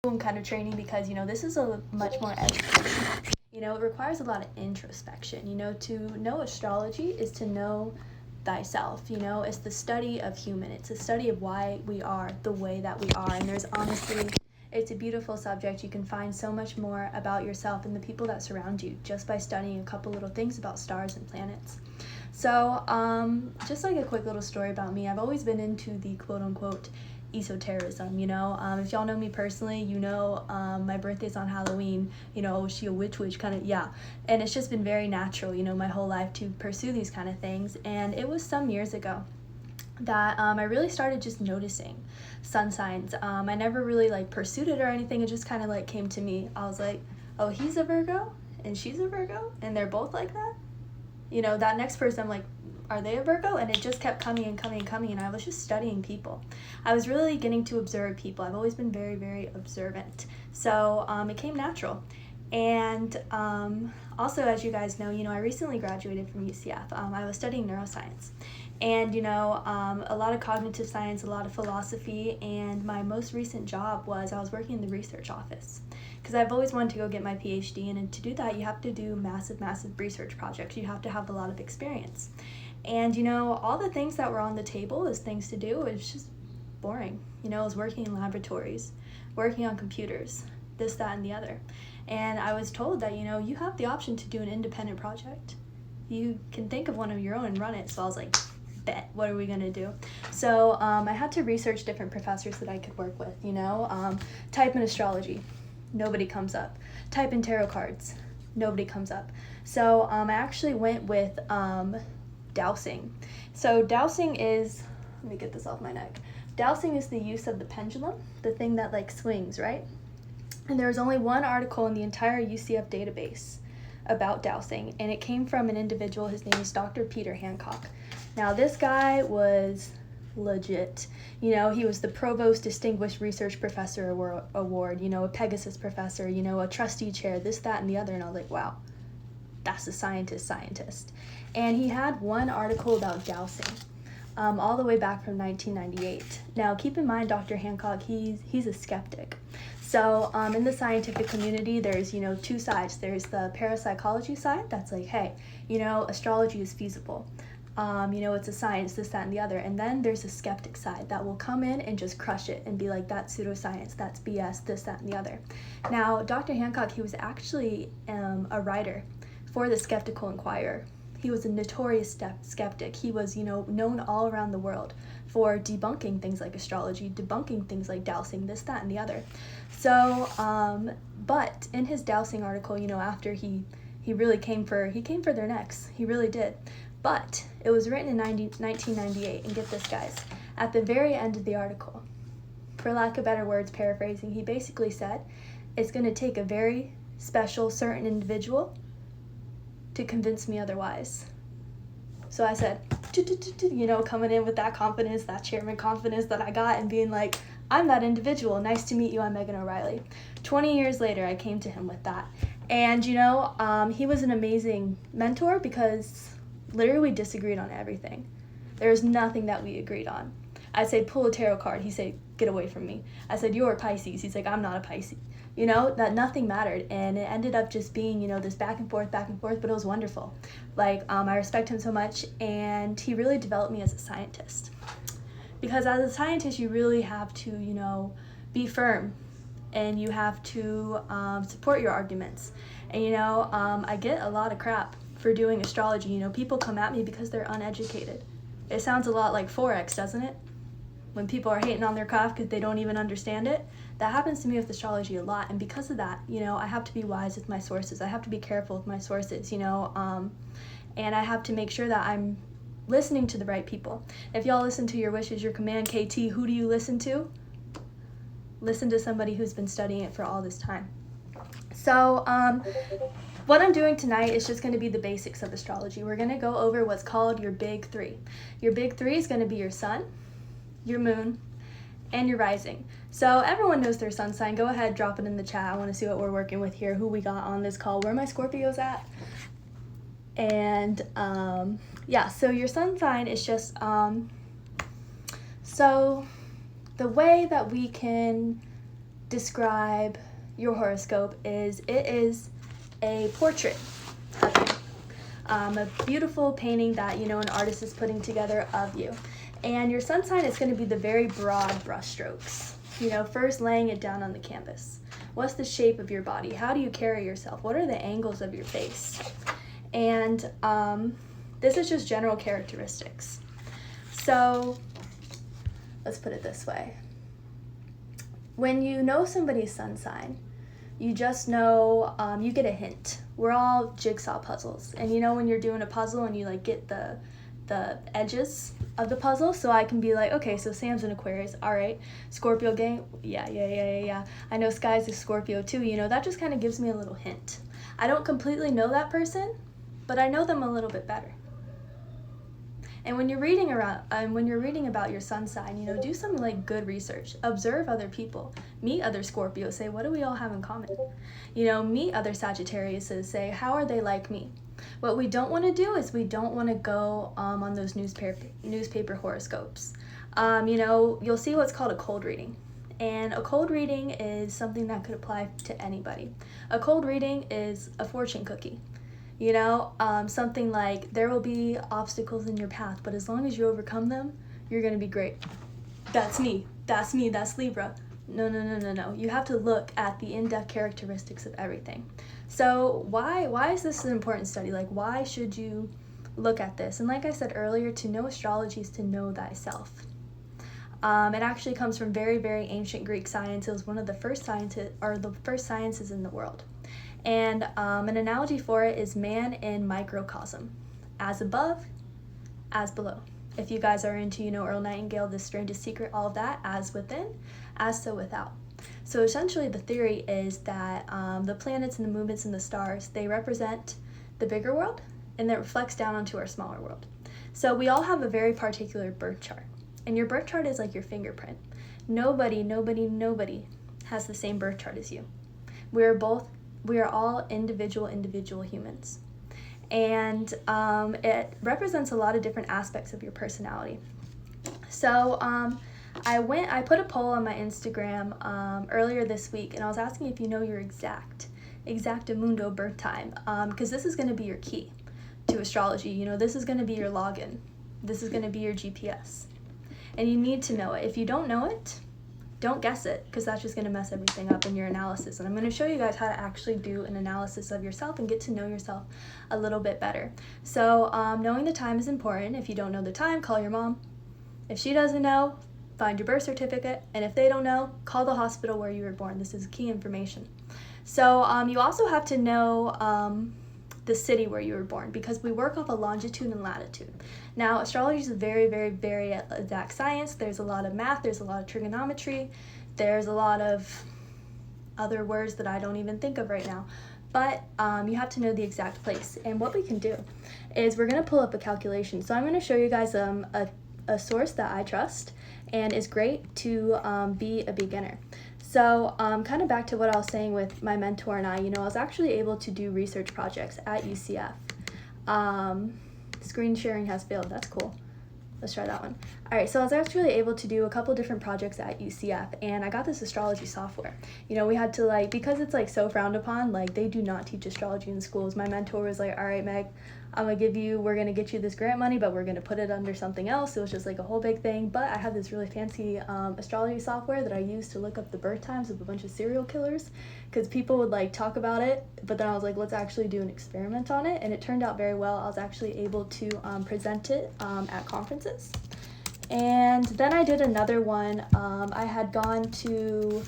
kind of training because, this is a much more education. It requires a lot of introspection. To know astrology is to know thyself. It's the study of human. It's a study of why we are the way that we are. And it's a beautiful subject. You can find so much more about yourself and the people that surround you just by studying a couple little things about stars and planets. So, just like a quick little story about me, I've always been into the quote-unquote esotericism, if y'all know me personally, my birthday's on Halloween, is she a witch kind of, yeah, and it's just been very natural, my whole life to pursue these kind of things. And it was some years ago that I really started just noticing sun signs. I never really pursued it or anything. It just kind of came to me. I was like, oh, he's a Virgo and she's a Virgo and they're both like that. That next person, I'm like, are they a Virgo? And it just kept coming and coming and coming, and I was just studying people. I was really getting to observe people. I've always been very, very observant. So it came natural. And also, as you guys know, I recently graduated from UCF. I was studying neuroscience. And, a lot of cognitive science, a lot of philosophy, and my most recent job was I was working in the research office. Because I've always wanted to go get my PhD, and to do that, you have to do massive, massive research projects. You have to have a lot of experience. And, all the things that were on the table as things to do, it was just boring. I was working in laboratories, working on computers, this, that, and the other. And I was told that, you have the option to do an independent project. You can think of one of your own and run it. So I was like, bet, what are we going to do? So I had to research different professors that I could work with, type in astrology, nobody comes up. Type in tarot cards, nobody comes up. So I actually went with dowsing. So dowsing is, let me get this off my neck. Dowsing is the use of the pendulum, the thing that swings, right? And there's only one article in the entire UCF database about dowsing, and it came from an individual. His name is Dr. Peter Hancock. Now this guy was legit. He was the Provost Distinguished Research Professor Award, a Pegasus Professor, a trustee chair, this, that, and the other. And I was like, wow, that's a scientist. And he had one article about dowsing, all the way back from 1998. Now, keep in mind, Dr. Hancock, he's a skeptic. So in the scientific community, there's, two sides. There's the parapsychology side that's like, hey, astrology is feasible. It's a science, this, that, and the other. And then there's a skeptic side that will come in and just crush it and be like, that's pseudoscience, that's BS, this, that, and the other. Now, Dr. Hancock, he was actually a writer for the Skeptical Inquirer. He was a notorious skeptic. He was, known all around the world for debunking things like astrology, debunking things like dowsing, this, that, and the other. So, but in his dowsing article, after he really came for their necks. He really did. But it was written in 1998, and get this, guys. At the very end of the article, for lack of better words, paraphrasing, he basically said, it's going to take a very special, certain individual to convince me otherwise. So I said, coming in with that confidence, that chairman confidence that I got, and being like, I'm that individual. Nice to meet you. I'm Megan O'Reilly. 20 years later, I came to him with that. And, he was an amazing mentor because literally we disagreed on everything. There was nothing that we agreed on. I'd say, pull a tarot card. He'd say, get away from me. I said, you're a Pisces. He's like, I'm not a Pisces. That nothing mattered. And it ended up just being, this back and forth, but it was wonderful. I respect him so much, and he really developed me as a scientist. Because as a scientist, you really have to, be firm, and you have to support your arguments. And, I get a lot of crap for doing astrology. People come at me because they're uneducated. It sounds a lot like Forex, doesn't it? When people are hating on their craft because they don't even understand it. That happens to me with astrology a lot, and because of that, I have to be wise with my sources. I have to be careful with my sources, and I have to make sure that I'm listening to the right people. If y'all listen to your wishes, your command, KT, who do you listen to? Listen to somebody who's been studying it for all this time. So, what I'm doing tonight is just going to be the basics of astrology. We're going to go over what's called your big three. Your big three is going to be your sun, your moon, and your rising. So everyone knows their sun sign. Go ahead, drop it in the chat. I want to see what we're working with here, who we got on this call, where my Scorpios at. And so your sun sign is just, so the way that we can describe your horoscope is it is a portrait of you. A beautiful painting that, an artist is putting together of you. And your sun sign is going to be the very broad brushstrokes. First laying it down on the canvas. What's the shape of your body? How do you carry yourself? What are the angles of your face? And this is just general characteristics. So let's put it this way. When you know somebody's sun sign, you just know, you get a hint. We're all jigsaw puzzles. And when you're doing a puzzle and you get the edges of the puzzle, so I can be like, okay, so Sam's an Aquarius, all right. Scorpio gang, yeah. I know Sky's a Scorpio too, that just kind of gives me a little hint. I don't completely know that person, but I know them a little bit better. And when you're reading about your sun sign, do some good research. Observe other people. Meet other Scorpios. Say, what do we all have in common? Meet other Sagittariuses. Say, how are they like me? What we don't want to do is we don't want to go on those newspaper horoscopes. You'll see what's called a cold reading. And a cold reading is something that could apply to anybody. A cold reading is a fortune cookie. Something like, there will be obstacles in your path, but as long as you overcome them, you're going to be great. That's me, that's Libra. No. You have to look at the in-depth characteristics of everything. So why is this an important study? Why should you look at this? And like I said earlier, to know astrology is to know thyself. It actually comes from very, very ancient Greek science. It was one of the first sciences in the world. And an analogy for it is man in microcosm, as above, as below. If you guys are into, Earl Nightingale, The Strangest Secret, all of that, as within, as so without. So essentially the theory is that the planets and the movements and the stars, they represent the bigger world, and that reflects down onto our smaller world. So we all have a very particular birth chart, and your birth chart is like your fingerprint. Nobody has the same birth chart as you. We are all individual humans. And it represents a lot of different aspects of your personality. So I put a poll on my Instagram earlier this week, and I was asking if you know your exactamundo birth time, because this is going to be your key to astrology. This is going to be your login. This is going to be your GPS. And you need to know it. If you don't know it, don't guess it, because that's just going to mess everything up in your analysis. And I'm going to show you guys how to actually do an analysis of yourself and get to know yourself a little bit better. So knowing the time is important. If you don't know the time, call your mom. If she doesn't know, find your birth certificate. And if they don't know, call the hospital where you were born. This is key information. So you also have to know the city where you were born, because we work off of longitude and latitude. Now, astrology is a very, very, very exact science. There's a lot of math, there's a lot of trigonometry, there's a lot of other words that I don't even think of right now. But you have to know the exact place. And what we can do is we're going to pull up a calculation. So I'm going to show you guys a source that I trust and is great to be a beginner. So kind of back to what I was saying with my mentor and I was actually able to do research projects at UCF. Screen sharing has failed. That's cool. Let's try that one. All right, so I was actually able to do a couple different projects at UCF, and I got this astrology software. We had to because it's so frowned upon, they do not teach astrology in schools. My mentor was like, all right, Meg, we're gonna get you this grant money, but we're gonna put it under something else. It was just a whole big thing. But I have this really fancy astrology software that I use to look up the birth times of a bunch of serial killers, because people would like talk about it, but then I was like, let's actually do an experiment on it, and it turned out very well. I was actually able to present it at conferences. And then I did another one. I had gone to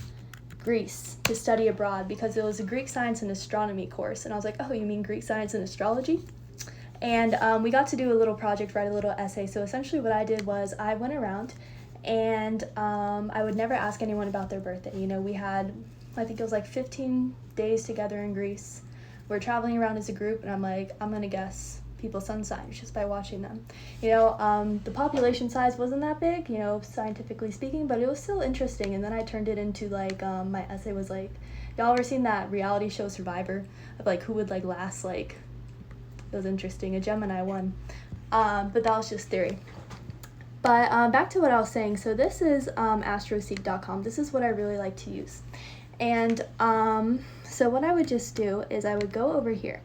Greece to study abroad because it was a Greek science and astronomy course, and I was like, oh, you mean Greek science and astrology? And we got to do a little project, write a little essay. So essentially what I did was I went around and I would never ask anyone about their birthday. We had, I think it was 15 days together in Greece. We're traveling around as a group, and I'm like, I'm going to guess people's sun signs just by watching them. The population size wasn't that big, scientifically speaking, but it was still interesting. And then I turned it into my essay was y'all ever seen that reality show Survivor of who would last it was interesting. A Gemini won. But that was just theory. But back to what I was saying. So this is astroseek.com. This is what I really like to use. And so what I would just do is I would go over here,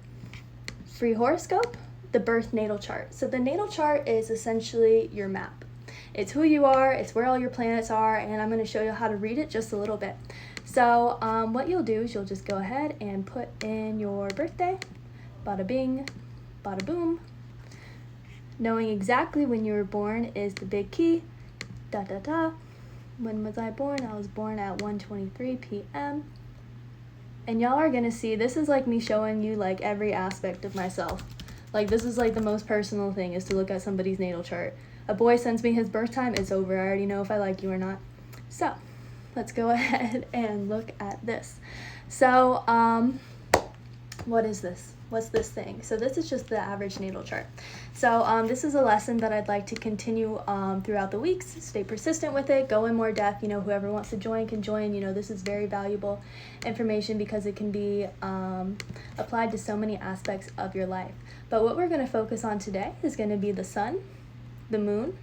free horoscope, the birth natal chart. So the natal chart is essentially your map. It's who you are, it's where all your planets are, and I'm going to show you how to read it just a little bit. So what you'll do is you'll just go ahead and put in your birthday, bada bing, bada boom. Knowing exactly when you were born is the big key. Da da da. When was I born? I was born at 1:23 p.m. And y'all are gonna see, this is like me showing you like every aspect of myself. Like this is like the most personal thing, is to look at somebody's natal chart. A boy sends me his birth time, it's over. I already know if I like you or not. So let's go ahead and look at this. So what is this? What's this thing? So this is just the average natal chart. So this is a lesson that I'd like to continue throughout the weeks. Stay persistent with it, go in more depth. You know, whoever wants to join can join. You know, this is very valuable information because it can be applied to so many aspects of your life. But what we're going to focus on today is going to be the sun, the moon,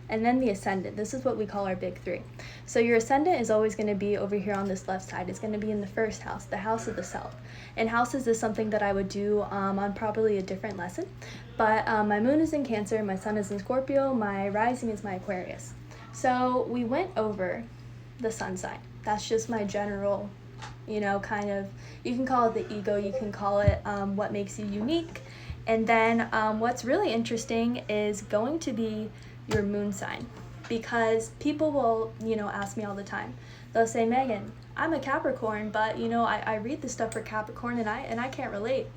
and then the ascendant. This is what we call our big three. So your ascendant is always going to be over here on this left side. It's going to be in the first house, the house of the self. And houses is something that I would do on probably a different lesson. But my moon is in Cancer, my sun is in Scorpio, my rising is my Aquarius. So we went over the sun sign. That's just my general, you know, kind of, you can call it the ego, you can call it what makes you unique. And then what's really interesting is going to be your moon sign, because people will, you know, ask me all the time. They'll say, Megan, I'm a Capricorn, but you know, I read the stuff for Capricorn and I can't relate.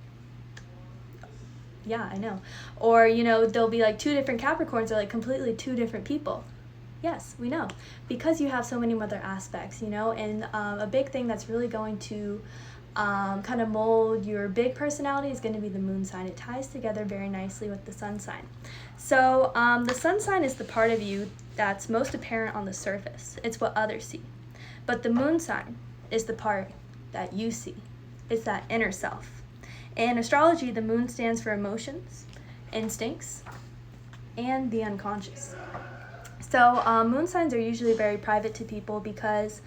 Yeah, I know. Or, you know, there'll be like two different Capricorns, are like completely two different people. Yes, we know, because you have so many other aspects, you know. And a big thing that's really going to kind of mold your big personality is going to be the moon sign. It ties together very nicely with the sun sign. So the sun sign is the part of you that's most apparent on the surface. It's what others see. But the moon sign is the part that you see. It's that inner self. In astrology, the moon stands for emotions, instincts, and the unconscious. So moon signs are usually very private to people because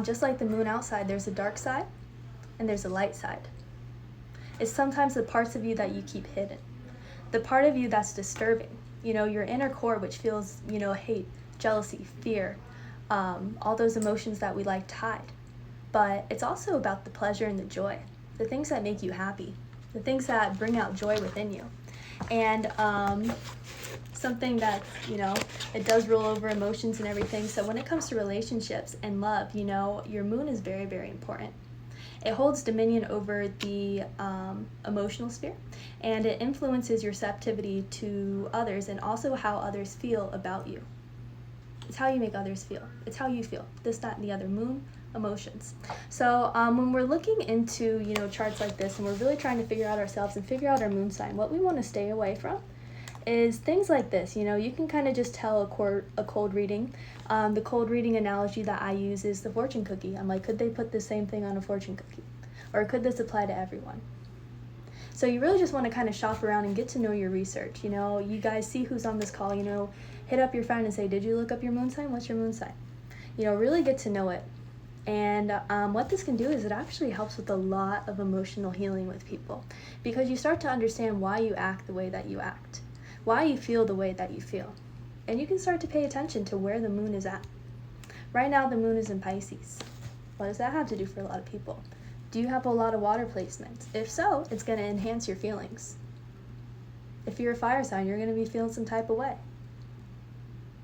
just like the moon outside, there's a dark side and there's a light side. It's sometimes the parts of you that you keep hidden. The part of you that's disturbing, you know, your inner core, which feels, you know, hate, jealousy, fear, all those emotions that we like to hide. But it's also about the pleasure and the joy, the things that make you happy, the things that bring out joy within you. And something that, you know, it does roll over emotions and everything. So when it comes to relationships and love, you know, your moon is very, very important. It holds dominion over the emotional sphere, and it influences your receptivity to others and also how others feel about you. It's how you make others feel. It's how you feel. This, that, and the other. Moon, emotions. So when we're looking into, you know, charts like this, and we're really trying to figure out ourselves and figure out our moon sign, what we want to stay away from is things like this. You know, you can kind of just tell a cold reading. The cold reading analogy that I use is the fortune cookie. I'm like, could they put the same thing on a fortune cookie? Or could this apply to everyone? So you really just want to kind of shop around and get to know your research. You know, you guys see who's on this call, you know, hit up your friend and say, did you look up your moon sign? What's your moon sign? You know, really get to know it. And what this can do is it actually helps with a lot of emotional healing with people, because you start to understand why you act the way that you act, why you feel the way that you feel. And you can start to pay attention to where the moon is at. Right now, the moon is in Pisces. What does that have to do for a lot of people? Do you have a lot of water placements? If so, it's going to enhance your feelings. If you're a fire sign, you're going to be feeling some type of way.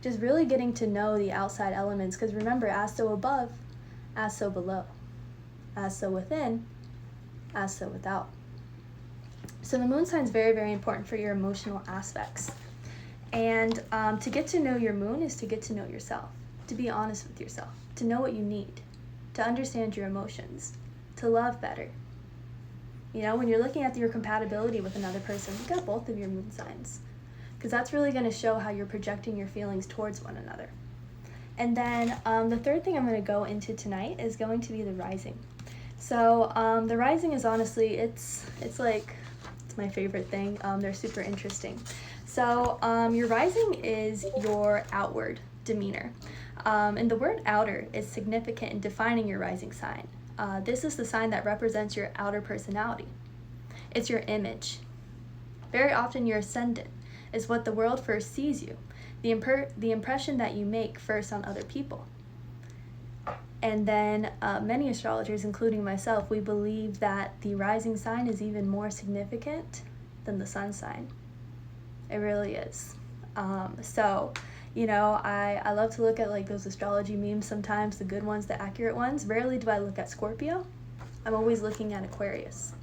Just really getting to know the outside elements, because remember, as so above, as so below. As so within, as so without. So the moon sign is very, very important for your emotional aspects. And to get to know your moon is to get to know yourself, to be honest with yourself, to know what you need, to understand your emotions, to love better. You know, when you're looking at your compatibility with another person, look at both of your moon signs, because that's really going to show how you're projecting your feelings towards one another. And then the third thing I'm going to go into tonight is going to be the rising. So the rising is honestly, it's my favorite thing. They're super interesting. So your rising is your outward demeanor. And the word outer is significant in defining your rising sign. This is the sign that represents your outer personality. It's your image. Very often your ascendant is what the world first sees you, the impression that you make first on other people. And then many astrologers, including myself, we believe that the rising sign is even more significant than the sun sign. It really is. So, you know, I love to look at like those astrology memes sometimes, the good ones, the accurate ones. Rarely do I look at Scorpio. I'm always looking at Aquarius.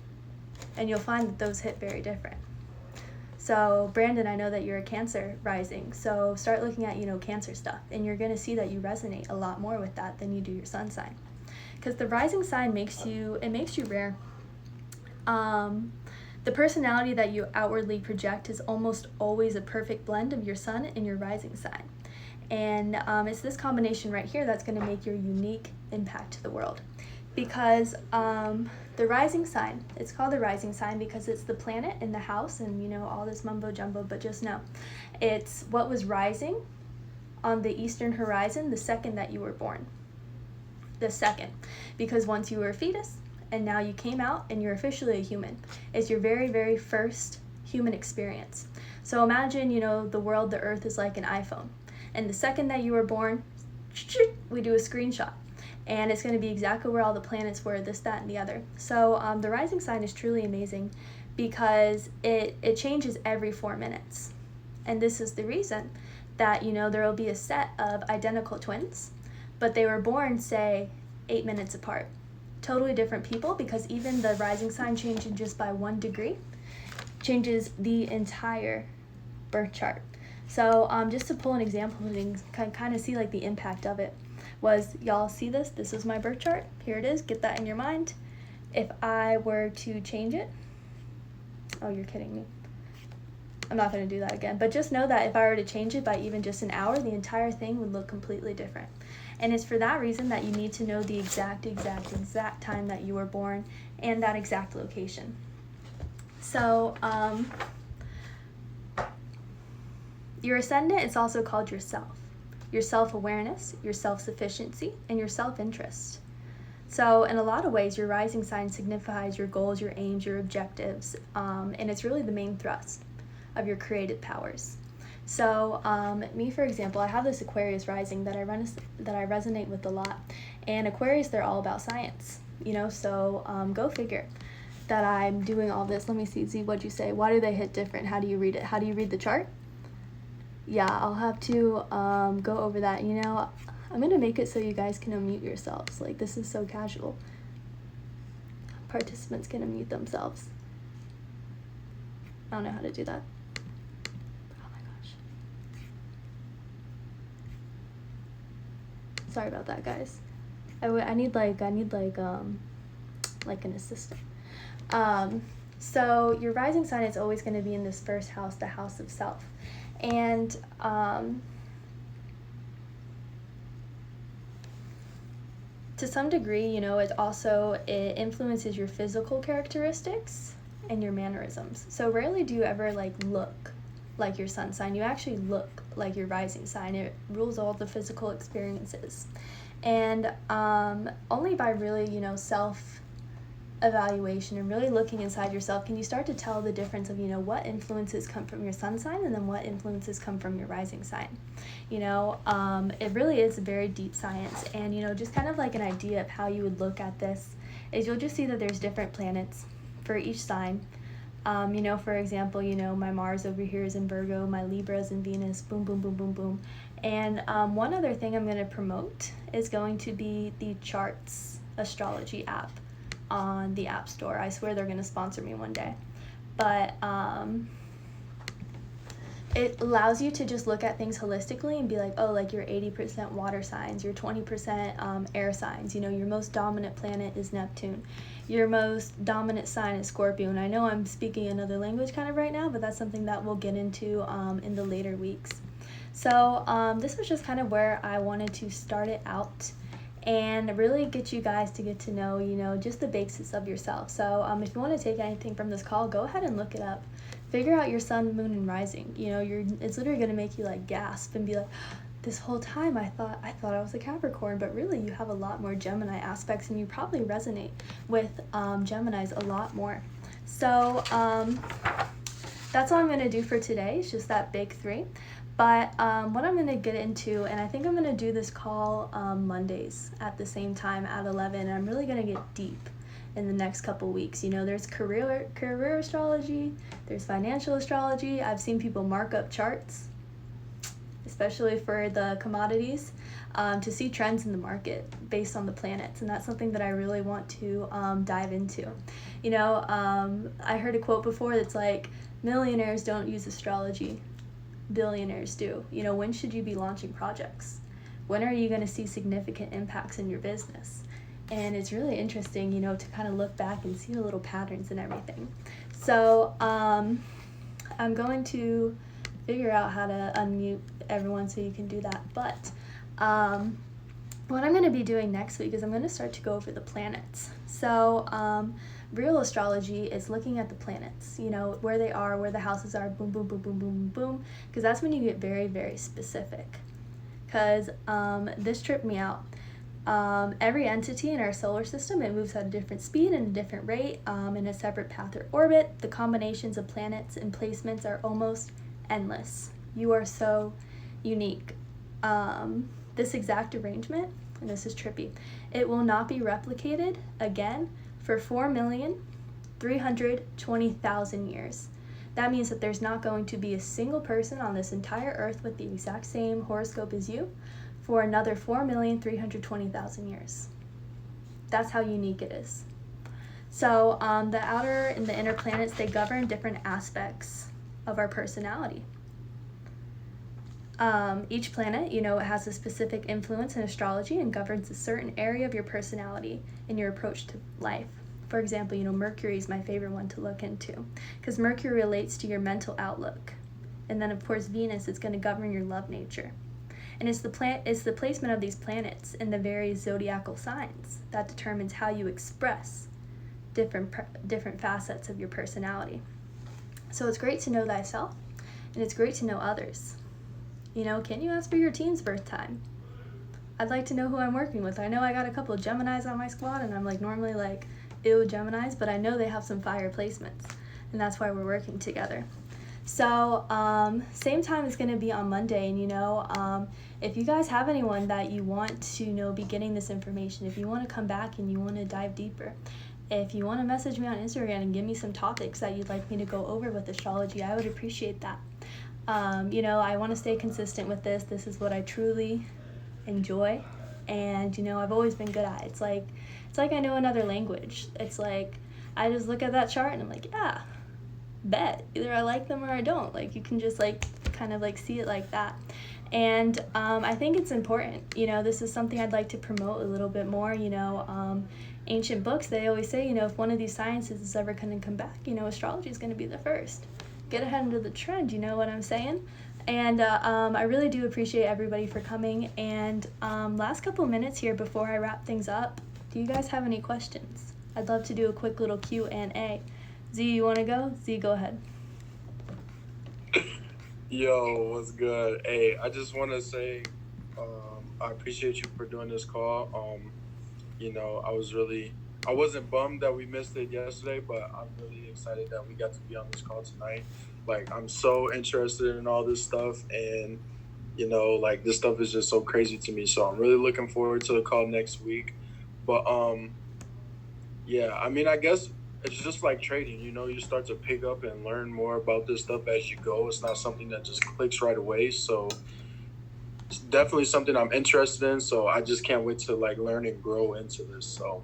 And you'll find that those hit very different. So, Brandon, I know that you're a Cancer rising, so start looking at, you know, Cancer stuff, and you're going to see that you resonate a lot more with that than you do your sun sign. Because the rising sign makes you rare. The personality that you outwardly project is almost always a perfect blend of your sun and your rising sign. And it's this combination right here that's going to make your unique impact to the world. Because the rising sign, it's called the rising sign because it's the planet in the house and, you know, all this mumbo jumbo, but just know it's what was rising on the eastern horizon the second that you were born. The second. Because once you were a fetus and now you came out and you're officially a human. It's your very, very first human experience. So imagine, you know, the world, the earth is like an iPhone. And the second that you were born, we do a screenshot. And it's going to be exactly where all the planets were, this, that, and the other. So the rising sign is truly amazing because it changes every 4 minutes. And this is the reason that, you know, there will be a set of identical twins, but they were born, say, 8 minutes apart. Totally different people, because even the rising sign changing just by 1 degree changes the entire birth chart. So just to pull an example and kind of see like the impact of it. Was, y'all see this? This is my birth chart. Here it is. Get that in your mind. If I were to change it, oh, you're kidding me. I'm not going to do that again. But just know that if I were to change it by even just an hour, the entire thing would look completely different. And it's for that reason that you need to know the exact time that you were born and that exact location. So, your ascendant is also called yourself. Your self-awareness, your self-sufficiency, and your self-interest. So in a lot of ways, your rising sign signifies your goals, your aims, your objectives, and it's really the main thrust of your creative powers. So me, for example, I have this Aquarius rising that I resonate with a lot. And Aquarius, they're all about science, you know, so go figure that I'm doing all this. Let me see, Z, what'd you say? Why do they hit different? How do you read it? How do you read the chart? Yeah, I'll have to go over that. You know, I'm going to make it so you guys can unmute yourselves. Like, this is so casual. Participants can unmute themselves. I don't know how to do that. Oh my gosh. Sorry about that, guys. I need an assistant. So your rising sign is always going to be in this first house, the house of self. And to some degree, you know, it influences your physical characteristics and your mannerisms. So rarely do you ever look like your sun sign. You actually look like your rising sign. It rules all the physical experiences. And only by really, you know, self-evaluation and really looking inside yourself can you start to tell the difference of, you know, what influences come from your sun sign and then what influences come from your rising sign. You know, it really is a very deep science. And, you know, just kind of like an idea of how you would look at this is you'll just see that there's different planets for each sign. You know, for example, you know, my Mars over here is in Virgo, my Libra is in Venus, boom, boom, boom, boom, boom. And one other thing I'm going to promote is going to be the Charts Astrology app on the App Store. I swear they're going to sponsor me one day. But it allows you to just look at things holistically and be like, oh, like you're 80% water signs, you're 20% air signs. You know, your most dominant planet is Neptune. Your most dominant sign is Scorpio. And I know I'm speaking another language kind of right now, but that's something that we'll get into in the later weeks. So this was just kind of where I wanted to start it out and really get you guys to get to know, you know, just the basics of yourself. So if you want to take anything from this call, go ahead and look it up. Figure out your sun, moon, and rising. You know, it's literally going to make you like gasp and be like, this whole time I thought I was a Capricorn, but really you have a lot more Gemini aspects, and you probably resonate with Geminis a lot more. So that's all I'm going to do for today. It's just that big three. But what I'm going to get into, and I think I'm going to do this call Mondays at the same time at 11, and I'm really going to get deep in the next couple weeks. You know, there's career astrology, there's financial astrology. I've seen people mark up charts, especially for the commodities, to see trends in the market based on the planets, and that's something that I really want to dive into. You know, I heard a quote before that's like, millionaires don't use astrology, billionaires do. You know, when should you be launching projects? When are you going to see significant impacts in your business? And it's really interesting, you know, to kind of look back and see the little patterns and everything. So I'm going to figure out how to unmute everyone so you can do that. But what I'm going to be doing next week is I'm going to start to go over the planets. So real astrology is looking at the planets, you know, where they are, where the houses are, boom, boom, boom, boom, boom, boom, because that's when you get very, very specific. Because this tripped me out. Every entity in our solar system, it moves at a different speed and a different rate, in a separate path or orbit. The combinations of planets and placements are almost endless. You are so unique. This exact arrangement, and this is trippy, it will not be replicated again for 4,320,000 years. That means that there's not going to be a single person on this entire earth with the exact same horoscope as you for another 4,320,000 years. That's how unique it is. So the outer and the inner planets, they govern different aspects of our personality. Each planet, you know, it has a specific influence in astrology and governs a certain area of your personality and your approach to life. For example, you know, Mercury is my favorite one to look into because Mercury relates to your mental outlook. And then, of course, Venus is going to govern your love nature. And it's the placement of these planets in the various zodiacal signs that determines how you express different facets of your personality. So it's great to know thyself, and it's great to know others. You know, can you ask for your teen's birth time? I'd like to know who I'm working with. I know I got a couple of Geminis on my squad, and I'm like normally like, ew, Geminis, but I know they have some fire placements, and that's why we're working together. So same time is going to be on Monday, and you know, if you guys have anyone that you want to, you know, be getting this information, if you want to come back and you want to dive deeper, if you want to message me on Instagram and give me some topics that you'd like me to go over with astrology, I would appreciate that. You know, I want to stay consistent with this. This is what I truly enjoy, and you know, I've always been good at it. It's like I know another language. It's like I just look at that chart and I'm like, yeah, bet either I like them or I don't. Like, you can just like kind of like see it like that. And I think it's important. You know, this is something I'd like to promote a little bit more. You know, ancient books, they always say, you know, if one of these sciences is ever going to come back, you know, astrology is going to be the first. Get ahead into the trend, you know what I'm saying? And I really do appreciate everybody for coming. And last couple minutes here before I wrap things up, do you guys have any questions? I'd love to do a quick little Q&A. Z, you want to go? Z, go ahead. Yo, what's good? Hey, I just want to say I appreciate you for doing this call. You know, I wasn't bummed that we missed it yesterday, but I'm really excited that we got to be on this call tonight. Like, I'm so interested in all this stuff, and, you know, like, this stuff is just so crazy to me. So I'm really looking forward to the call next week. But, yeah, I mean, I guess it's just like trading, you know, you start to pick up and learn more about this stuff as you go. It's not something that just clicks right away. So it's definitely something I'm interested in. So I just can't wait to like learn and grow into this. So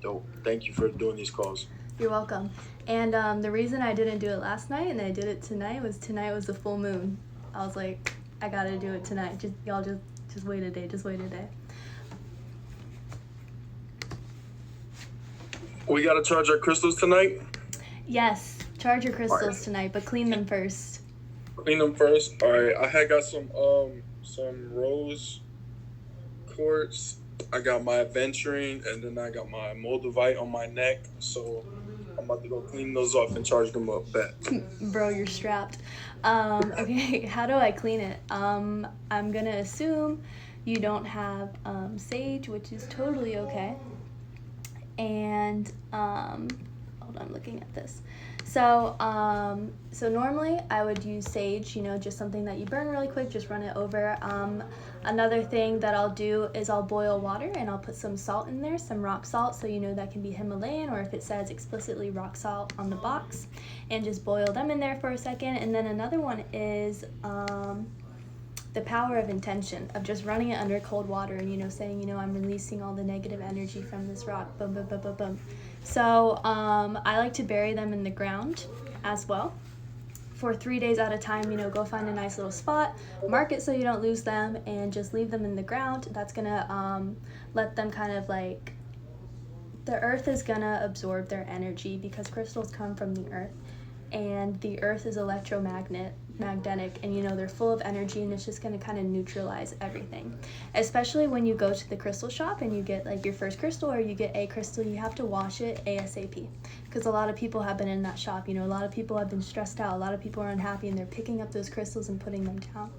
dope. Thank you for doing these calls. You're welcome. And the reason I didn't do it last night and I did it tonight was the full moon. I was like, I gotta do it tonight. Y'all just wait a day. Just wait a day. We gotta charge our crystals tonight? Yes, charge your crystals tonight, but clean them first. Clean them first? Alright, I had got some rose quartz. I got my aventurine, and then I got my moldavite on my neck. So I'm about to go clean those off and charge them up back. Bro, you're strapped. Okay, how do I clean it? I'm gonna assume you don't have sage, which is totally okay. And hold on, I'm looking at this. So normally I would use sage, just something that you burn really quick, just run it over. Another thing that I'll do is I'll boil water and I'll put some salt in there, some rock salt, so that can be Himalayan, or if it says explicitly rock salt on the box, and just boil them in there for a second. And then another one is the power of intention, of just running it under cold water and saying, I'm releasing all the negative energy from this rock, boom, boom, boom, boom, boom. So I like to bury them in the ground as well for 3 days at a time. Go find a nice little spot, mark it so you don't lose them, and just leave them in the ground. That's gonna let them kind of like, the earth is gonna absorb their energy, because crystals come from the earth, and the earth is magnetic, and they're full of energy, and it's just going to kind of neutralize everything. Especially when you go to the crystal shop and you get like your first crystal, or you get a crystal, you have to wash it ASAP, because a lot of people have been in that shop. A lot of people have been stressed out, a lot of people are unhappy, and they're picking up those crystals and putting them down.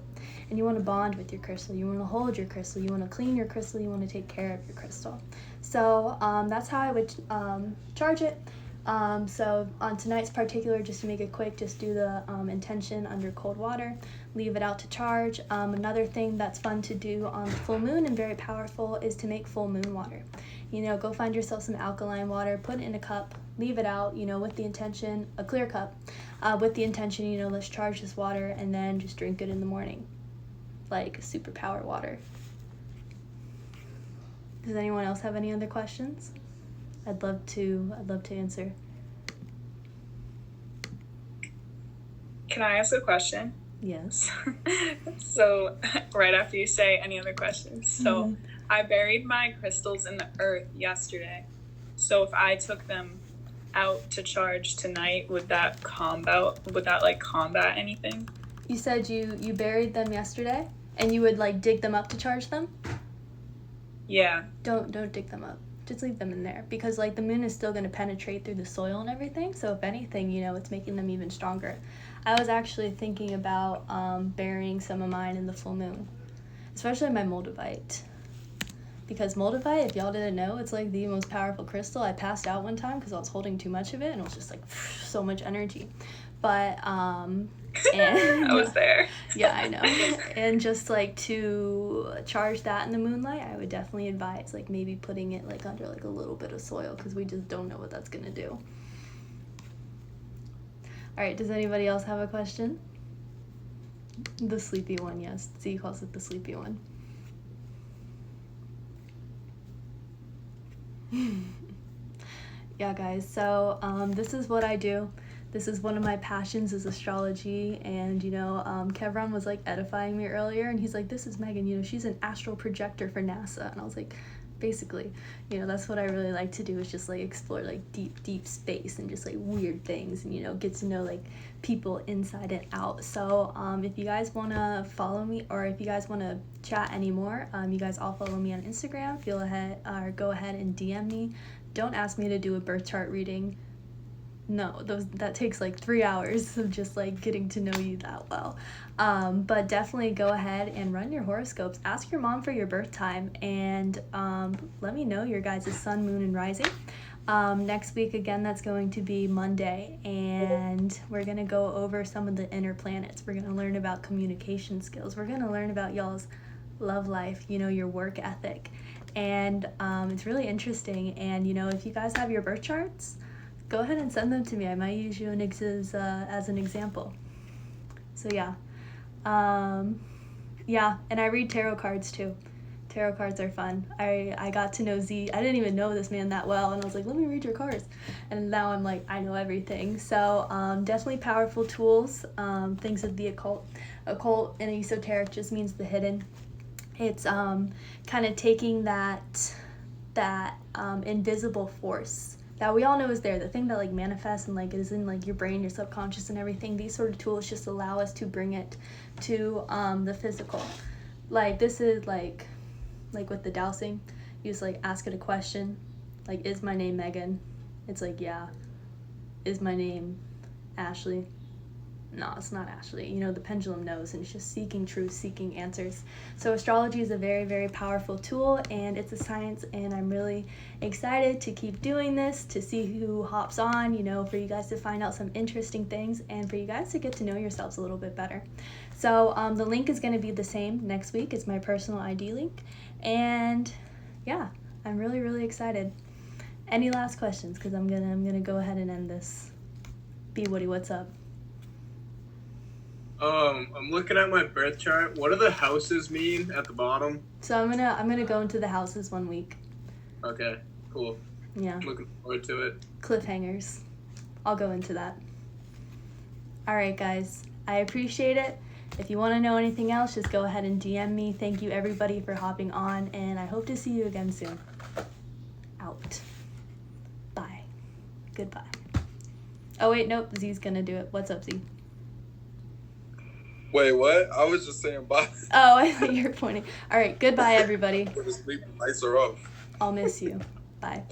And you want to bond with your crystal, you want to hold your crystal, you want to clean your crystal, you want to take care of your crystal. So that's how I would charge it. So on tonight's particular, just to make it quick, just do the intention under cold water, leave it out to charge. Another thing that's fun to do on the full moon and very powerful is to make full moon water. Go find yourself some alkaline water, put it in a cup, leave it out, with the intention, a clear cup, with the intention, let's charge this water, and then just drink it in the morning, like superpower water. Does anyone else have any other questions? I'd love to answer. Can I ask a question? Yes. So right after you say any other questions. So I buried my crystals in the earth yesterday. So if I took them out to charge tonight, would that combat anything? You said you buried them yesterday, and you would like dig them up to charge them? Yeah. Don't dig them up. Just leave them in there, because like the moon is still going to penetrate through the soil and everything, so if anything, it's making them even stronger. I was actually thinking about burying some of mine in the full moon, especially my moldavite, because moldavite, if y'all didn't know, it's like the most powerful crystal. I passed out one time because I was holding too much of it, and it was just like so much energy. But and I was there. Yeah, I know. And just like to charge that in the moonlight, I would definitely advise like maybe putting it like under like a little bit of soil, because we just don't know what that's gonna do. All right, does anybody else have a question? The sleepy one, yes. Z calls it the sleepy one. Yeah, guys, so this is what I do. This is one of my passions, is astrology, and Kevron was like edifying me earlier, and he's like, this is Megan, she's an astral projector for NASA, and I was like, basically, that's what I really like to do, is just like explore like deep space and just like weird things, and get to know like people inside and out. So if you guys want to follow me, or if you guys want to chat anymore, you guys all follow me on Instagram. Go ahead and DM me. Don't ask me to do a birth chart reading. No, that takes like 3 hours of just like getting to know you that well. But definitely go ahead and run your horoscopes. Ask your mom for your birth time, and let me know your guys' sun, moon, and rising. Next week, again, that's going to be Monday, and we're going to go over some of the inner planets. We're going to learn about communication skills. We're going to learn about y'all's love life, your work ethic. And it's really interesting. And, if you guys have your birth charts, go ahead and send them to me. I might use you as an example. So yeah. Yeah, and I read tarot cards too. Tarot cards are fun. I got to know Z. I didn't even know this man that well, and I was like, let me read your cards. And now I'm like, I know everything. So definitely powerful tools. Things of the occult. Occult and esoteric just means the hidden. It's kind of taking that invisible force that we all know is there, the thing that like manifests and like is in like your brain, your subconscious, and everything. These sort of tools just allow us to bring it to the physical. Like this is like with the dowsing, you just like ask it a question, like, is my name Megan? It's like, yeah. is my name Ashley? No, it's not Ashley. You know, the pendulum knows, and it's just seeking truth, seeking answers. So astrology is a very, very powerful tool, and it's a science, and I'm really excited to keep doing this, to see who hops on, you know, for you guys to find out some interesting things, and for you guys to get to know yourselves a little bit better. So the link is going to be the same next week. It's my personal ID link, and yeah, I'm really, really excited. Any last questions? Because I'm gonna go ahead and end this. B Woody, what's up? I'm looking at my birth chart. What do the houses mean at the bottom? So I'm gonna go into the houses 1 week. Okay, cool. Yeah. Looking forward to it. Cliffhangers. I'll go into that. All right, guys. I appreciate it. If you want to know anything else, just go ahead and DM me. Thank you, everybody, for hopping on, and I hope to see you again soon. Out. Bye. Goodbye. Oh, wait, nope. Z's gonna do it. What's up, Z? Wait, what? I was just saying bye. Oh, I thought you were pointing. All right, goodbye, everybody. The lights are off. I'll miss you. Bye.